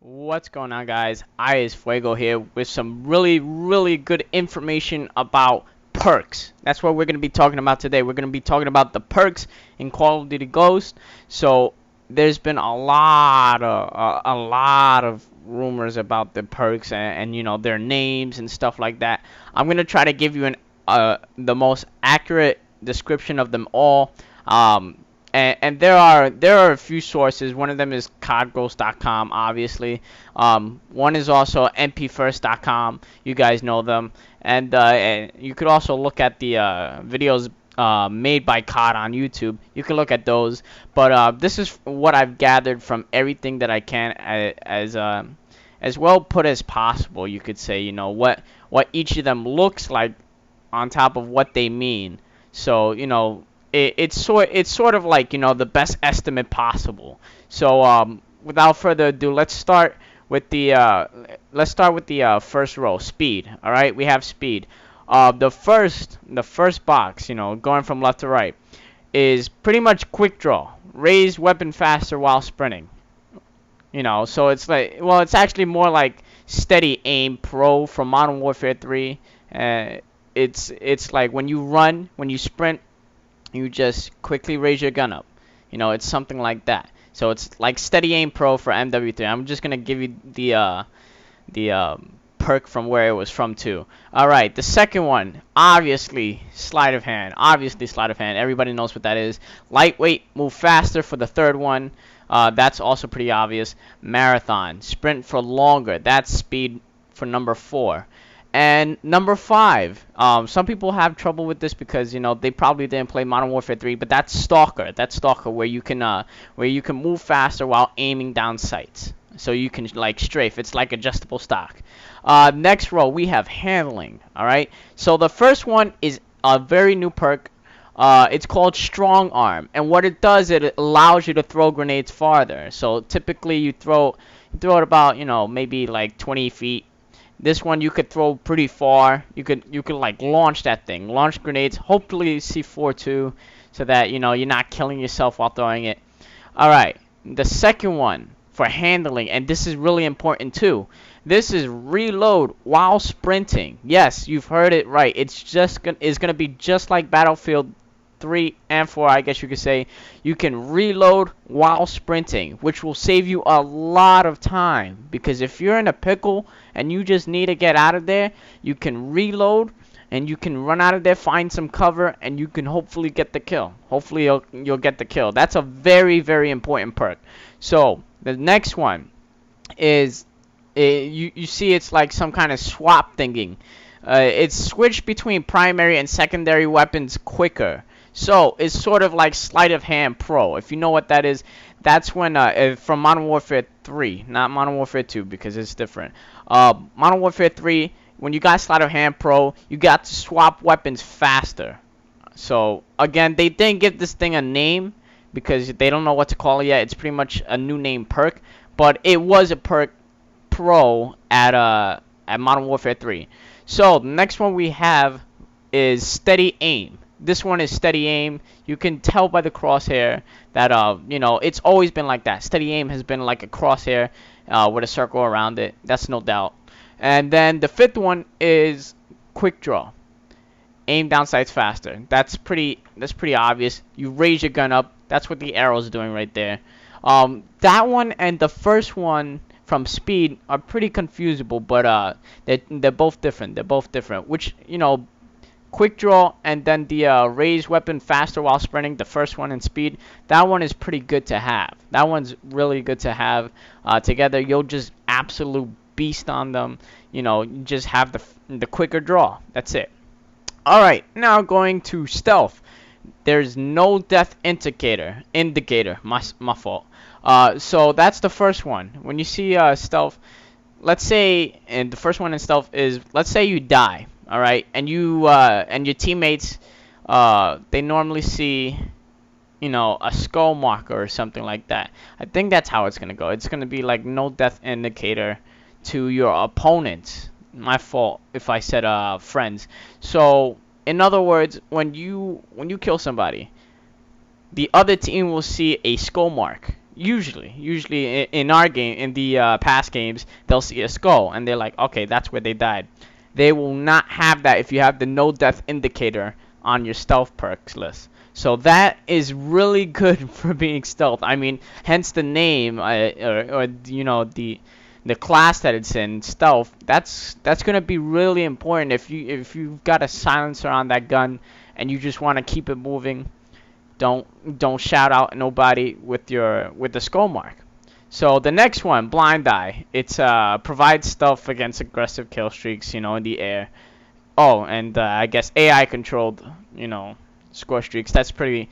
What's going on, guys? I is Fuego here with some really good information about perks. That's what we're going to be talking about today. We're going to be talking about the perks in Call of Duty Ghost. So there's been a lot of rumors about the perks and you know their names and stuff like that. I'm going to try to give you the most accurate description of them all. And there are a few sources. One of them is codghost.com, obviously. One is also npfirst.com. You guys know them. And you could also look at the videos made by COD on YouTube. You can look at those. But this is what I've gathered from everything that I can as well put as possible. You could say, you know, what each of them looks like on top of what they mean. So, you know, it's sort of like, you know, the best estimate possible. So without further ado, let's start with the first row, speed. All right, we have speed. The first box, you know, going from left to right, is pretty much quick draw. Raise weapon faster while sprinting. You know, so it's like, well, it's actually more like steady aim pro from Modern Warfare 3. Uh, it's like when you run, when you sprint, you just quickly raise your gun up. You know, it's something like that. So it's like steady aim pro for MW3. I'm just gonna give you the perk from where it was from too. All right, the second one, obviously sleight of hand. Obviously sleight of hand. Everybody knows what that is. Lightweight, move faster for the third one. That's also pretty obvious. Marathon, sprint for longer. That's speed for number 4. And number 5, some people have trouble with this because, you know, they probably didn't play Modern Warfare 3, but that's Stalker. That's Stalker, where you can move faster while aiming down sights. So you can like strafe. It's like adjustable stock. Next row we have handling. All right. So the first one is a very new perk. It's called Strong Arm, and what it does, it allows you to throw grenades farther. So typically you throw it about, you know, maybe like 20 feet. This one you could throw pretty far. You could like launch that thing, launch grenades. Hopefully C4 too, so that, you know, you're not killing yourself while throwing it. All right, the second one for handling, and this is really important too. This is reload while sprinting. Yes, you've heard it right. It's gonna be just like Battlefield 3 and 4, I guess you could say. You can reload while sprinting, which will save you a lot of time, because if you're in a pickle and you just need to get out of there, you can reload and you can run out of there, find some cover, and you can hopefully get the kill. Hopefully you'll get the kill. That's a very important perk. So the next one is, you see it's like some kind of swap thinking. It's switched between primary and secondary weapons quicker. So it's sort of like sleight of hand pro. If you know what that is, that's when from Modern Warfare 3, not Modern Warfare 2, because it's different. Modern Warfare 3, when you got sleight of hand pro, you got to swap weapons faster. So again, they didn't give this thing a name because they don't know what to call it yet. It's pretty much a new name perk, but it was a perk pro at Modern Warfare 3. So the next one we have is steady aim. This one is steady aim. You can tell by the crosshair that you know, it's always been like that. Steady aim has been like a crosshair with a circle around it. That's no doubt. And then the fifth one is quick draw. Aim down sights faster. That's pretty obvious. You raise your gun up. That's what the arrow's doing right there. That one and the first one from speed are pretty confusable, but they're both different. They're both different. Which, you know, quick draw and then the raise weapon faster while sprinting, the first one in speed, that one is pretty good to have. That one's really good to have together. You'll just absolute beast on them. You know, you just have the quicker draw. That's it. All right, now going to stealth. There's no death indicator. My fault. So that's the first one. When you see stealth, let's say, and the first one in stealth is, let's say you die. All right, and you and your teammates, they normally see, you know, a skull marker or something like that. I think that's how it's gonna go. It's gonna be like no death indicator to your opponents. My fault if I said friends. So in other words, when you kill somebody, the other team will see a skull mark. Usually in our game, in the past games, they'll see a skull and they're like, okay, that's where they died. They will not have that if you have the no death indicator on your stealth perks list. So that is really good for being stealth. I mean, hence the name, or you know, the class that it's in, stealth. That's gonna be really important if you've got a silencer on that gun and you just want to keep it moving. Don't shout out at nobody with the skull mark. So the next one, blind eye. It's provides stealth against aggressive kill streaks, in the air. Oh, and I guess AI controlled, score streaks. That's pretty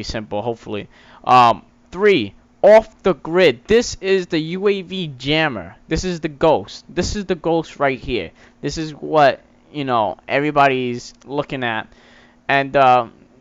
simple. Hopefully. 3, off the grid. This is the UAV jammer. This is the ghost. This is the ghost right here. This is what everybody's looking at, and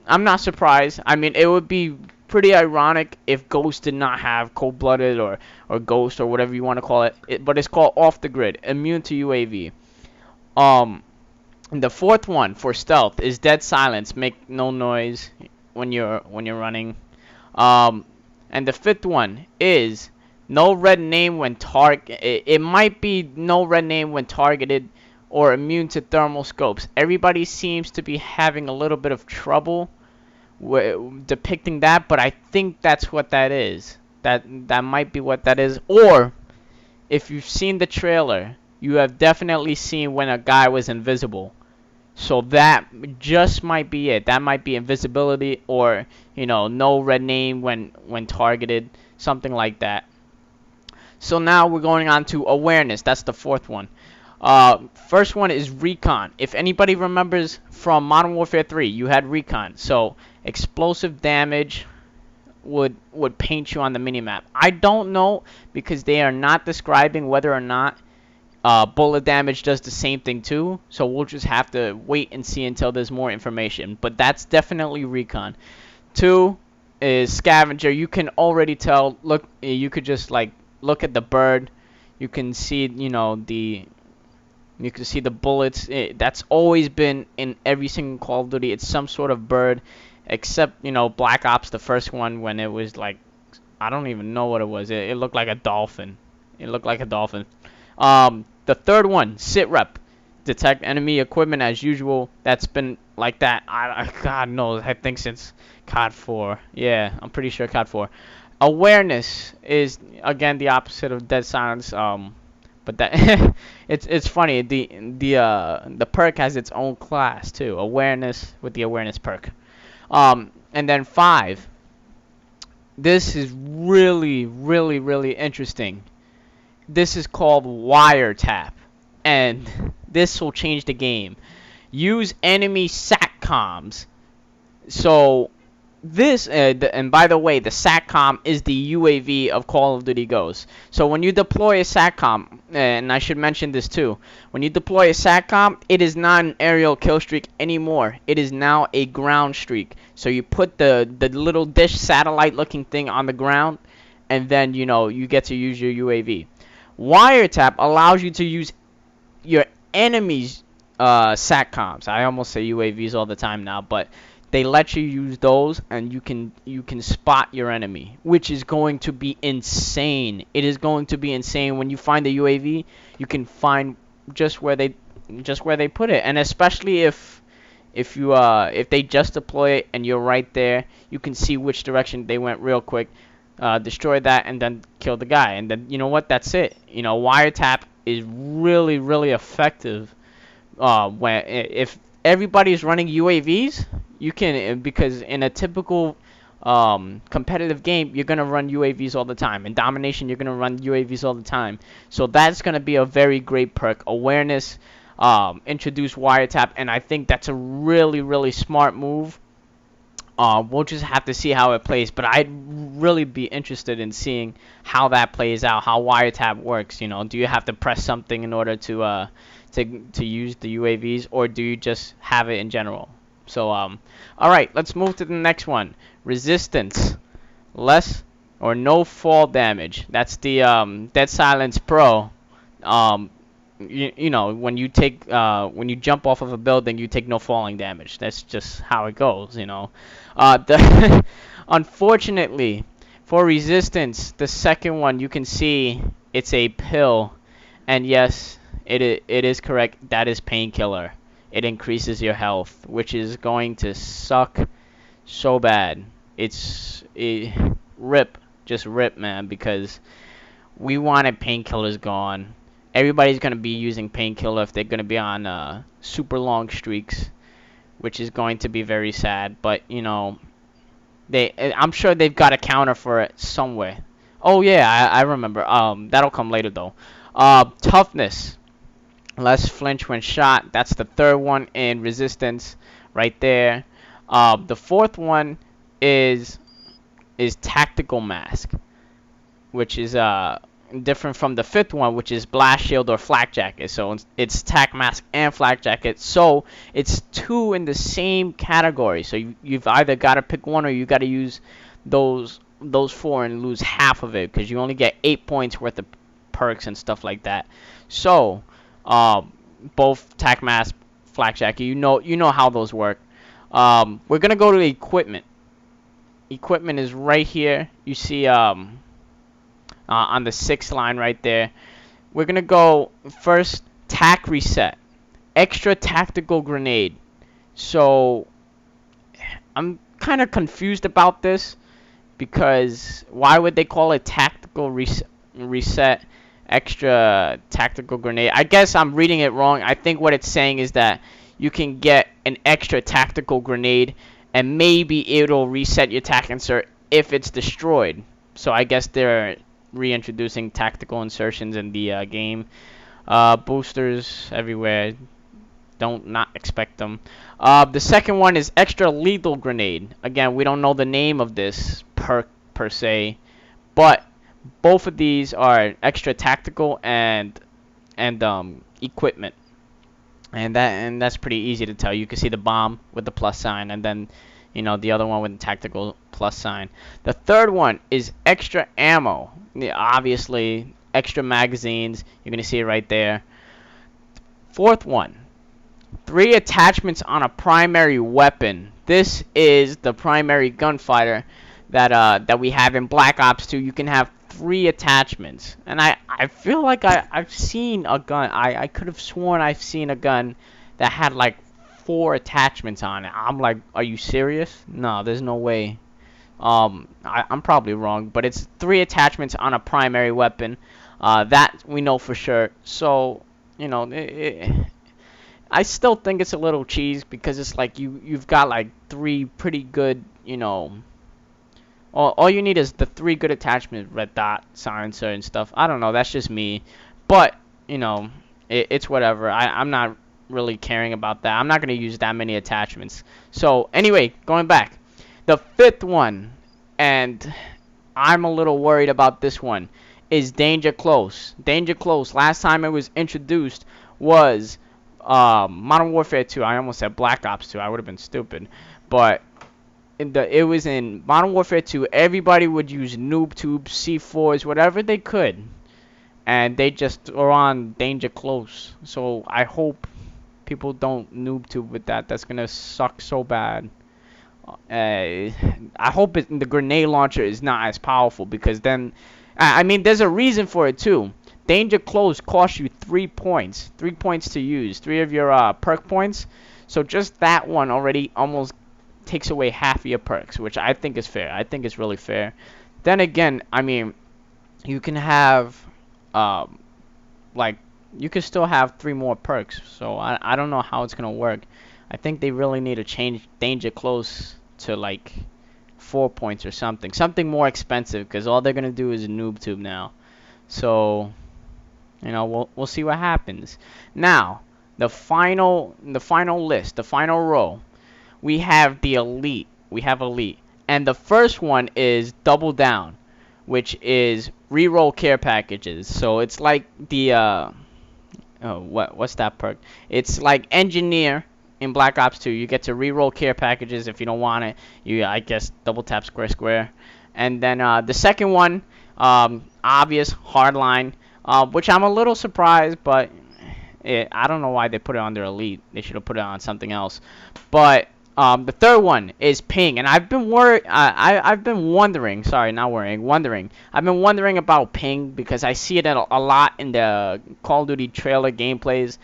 I'm not surprised. I mean, it would be pretty ironic if Ghost did not have Cold-Blooded or Ghost or whatever you want to call it, but it's called Off the Grid, immune to UAV. Um, the fourth one for stealth is Dead Silence, make no noise when you're running. Um, and the fifth one is no red name when target. It might be no red name when targeted or immune to thermal scopes. Everybody seems to be having a little bit of trouble depicting that, but I think that's what that is. That might be what that is. Or if you've seen the trailer, you have definitely seen when a guy was invisible. So that just might be it. That might be invisibility, or no red name when targeted, something like that. So now we're going on to awareness. That's the fourth one. First one is recon. If anybody remembers from Modern Warfare 3, you had recon. So explosive damage would paint you on the minimap. I don't know, because they are not describing whether or not bullet damage does the same thing too. So we'll just have to wait and see until there's more information. But that's definitely recon. 2 is scavenger. You can already tell. Look, you could just look at the bird. You can see the bullets. That's always been in every single Call of Duty. It's some sort of bird, except Black Ops, the first one, when it was like, I don't even know what it was. It looked like a dolphin. It looked like a dolphin. The third one, sit rep, detect enemy equipment as usual. That's been like that. God knows. I think since COD 4. Yeah, I'm pretty sure COD 4. Awareness is again the opposite of dead silence. But that it's funny. The perk has its own class too. Awareness with the awareness perk. And then 5. This is really, really, really interesting. This is called wiretap, and this will change the game. Use enemy SATCOMs. So this, and by the way, the SATCOM is the UAV of Call of Duty Ghosts. So when you deploy a SATCOM, and I should mention this too, when you deploy a SATCOM, it is not an aerial kill streak anymore. It is now a ground streak. So you put the little dish satellite looking thing on the ground, and then you get to use your UAV. Wiretap allows you to use your enemy's SATCOMs. I almost say UAVs all the time now, but they let you use those, and you can spot your enemy, which is going to be insane. It is going to be insane. When you find the UAV, you can find just where they put it, and especially if they just deploy it and you're right there, you can see which direction they went real quick. Destroy that and then kill the guy, and then you know what? That's it. Wiretap is really, really effective. When if everybody's running UAVs, you can, because in a typical competitive game, you're gonna run UAVs all the time. In domination, you're gonna run UAVs all the time. So that's gonna be a very great perk. Awareness, introduce wiretap, and I think that's a really, really smart move. We'll just have to see how it plays, but I'd really be interested in seeing how that plays out, how wiretap works. Do you have to press something in order to use the UAVs, or do you just have it in general? So all right, let's move to the next one. Resistance, less or no fall damage. That's the Dead Silence Pro. When you jump off of a building, you take no falling damage. That's just how it goes. Unfortunately For resistance, the second one, you can see it's a pill. And yes, it is correct. That is painkiller. It increases your health, which is going to suck so bad. Rip, just rip, man, because we wanted painkillers gone. Everybody's gonna be using painkiller if they're gonna be on super long streaks, which is going to be very sad. But you know, I'm sure they've got a counter for it somewhere. Oh yeah, I remember. That'll come later though. Toughness, less flinch when shot. That's the third one in resistance, right there. The fourth one is tactical mask, which is different from the fifth one, which is blast shield or flak jacket. So it's tac mask and flak jacket. So it's two in the same category. So you've either got to pick one or you got to use those four and lose half of it because you only get 8 points worth of perks and stuff like that. So both tac mask, flak jacket, you know how those work. We're gonna go to equipment. Equipment is right here. You see on the 6th line right there. We're gonna go first, tac reset, extra tactical grenade. So I'm kind of confused about this because why would they call it tactical reset, extra tactical grenade? I guess I'm reading it wrong. I think what it's saying is that you can get an extra tactical grenade and maybe it'll reset your tac insert if it's destroyed. So I guess they're reintroducing tactical insertions in the game. Boosters everywhere. Don't not expect them. The second one is extra lethal grenade. Again, we don't know the name of this perk per se, but both of these are extra tactical and equipment. And that's pretty easy to tell. You can see the bomb with the plus sign, and then the other one with the tactical plus sign. The third one is extra ammo. Yeah, obviously, extra magazines. You're gonna see it right there. Fourth one, 3 attachments on a primary weapon. This is the primary gunfighter that we have in Black Ops 2. You can have 3 attachments, and I feel like I've seen a gun. I could have sworn I've seen a gun that had like 4 attachments on it. I'm like, are you serious? No, there's no way. I'm probably wrong, but it's 3 attachments on a primary weapon. That we know for sure. So I still think it's a little cheese because it's like you've got like 3 pretty good, all you need is the 3 good attachments, red dot, silencer, and stuff. I don't know, that's just me. But, it's whatever. I'm not really caring about that. I'm not going to use that many attachments. So, anyway, going back. The 5th one, and I'm a little worried about this one, is Danger Close. Danger Close, last time it was introduced was Modern Warfare 2. I almost said Black Ops 2. I would have been stupid. But it was in Modern Warfare 2. Everybody would use noob tubes, C4s, whatever they could, and they just were on Danger Close. So I hope people don't noob tube with that. That's gonna suck so bad. I hope the grenade launcher is not as powerful because then, I mean, there's a reason for it too. Danger Close costs you 3 points. 3 points to use. 3 of your perk points. So just that one already almost takes away half of your perks, which I think is fair. I think it's really fair. Then again, I mean, you can have, you can still have 3 more perks. So I don't know how it's going to work. I think they really need to change Danger Close to like 4 points or something. Something more expensive because all they're going to do is a noob tube now. So, we'll see what happens. Now, the final list, the final row. We have the elite. And the first one is Double Down, which is reroll care packages. So it's like the what's that perk? It's like Engineer in Black Ops 2. You get to reroll care packages if you don't want it. I guess double tap square. And then the second one, obvious Hardline, which I'm a little surprised, but I don't know why they put it on their elite. They should have put it on something else. But The third one is ping, and I've been I've been wondering. Sorry, not worrying. Wondering. I've been wondering about ping because I see it a lot in the Call of Duty trailer gameplays,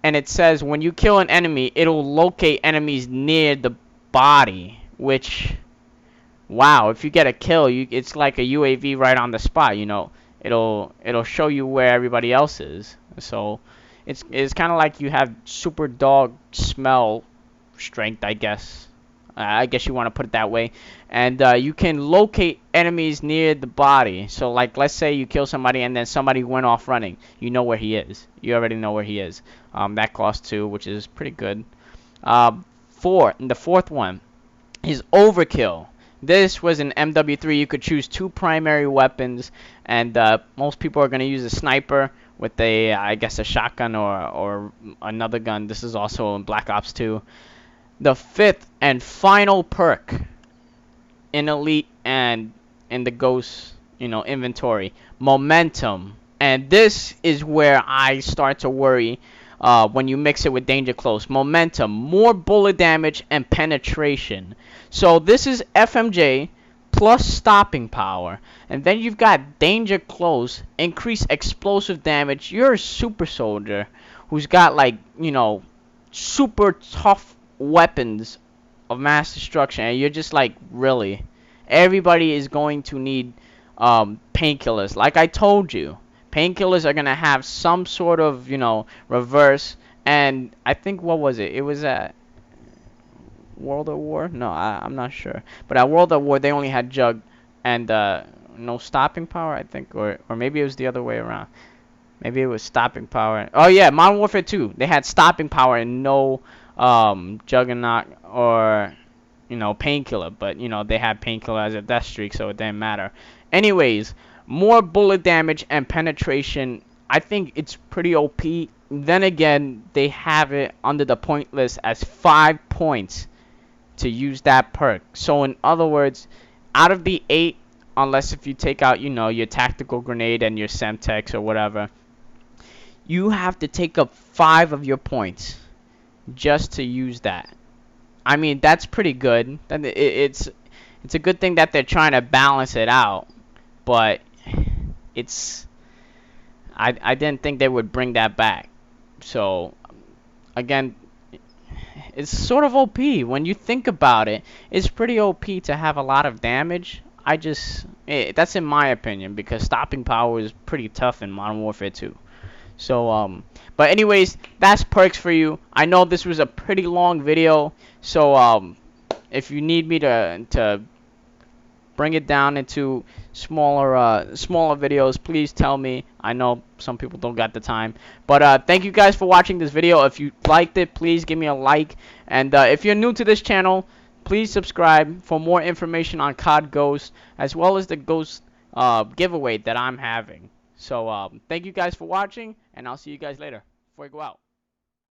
and it says when you kill an enemy, it'll locate enemies near the body. Which, wow, if you get a kill, it's like a UAV right on the spot. It'll show you where everybody else is. So, it's kind of like you have super dog smell strength, I guess. I guess you want to put it that way. And you can locate enemies near the body. So, like, let's say you kill somebody and then somebody went off running. You know where he is. You already know where he is. That costs 2, which is pretty good. The fourth one is overkill. This was an MW3. You could choose 2 primary weapons, and most people are going to use a sniper with I guess, a shotgun or another gun. This is also in Black Ops 2. The fifth and final perk in Elite and in the Ghost, inventory, momentum. And this is where I start to worry when you mix it with Danger Close. Momentum, more bullet damage, and penetration. So this is FMJ plus stopping power. And then you've got Danger Close, increased explosive damage. You're a super soldier who's got, like, super tough weapons of mass destruction, and you're just like, really? Everybody is going to need painkillers. Like I told you, painkillers are gonna have some sort of reverse. And I think, what was it? It was at World at War. No, I'm not sure. But at World at War they only had Jug and no stopping power, I think, or maybe it was the other way around. Maybe it was stopping power. Oh yeah, Modern Warfare 2. They had stopping power and no Juggernaut or Painkiller, but they had Painkiller as a death streak, so it didn't matter. Anyways, more bullet damage and penetration. I think it's pretty OP. Then again, they have it under the point list as 5 points to use that perk. So in other words, out of the 8, unless if you take out your tactical grenade and your Semtex or whatever, you have to take up 5 of your points just to use that. I mean, that's pretty good. It's a good thing that they're trying to balance it out, but I didn't think they would bring that back. So again, it's sort of OP when you think about it. It's pretty OP to have a lot of damage. That's in my opinion, because stopping power is pretty tough in Modern Warfare 2. So but anyways, that's perks for you. I know this was a pretty long video, so if you need me to bring it down into smaller videos, please tell me. I know some people don't got the time, but thank you guys for watching this video. If you liked it, please give me a like, and if you're new to this channel, please subscribe for more information on COD Ghost, as well as the Ghost giveaway that I'm having. So thank you guys for watching, and I'll see you guys later before I go out.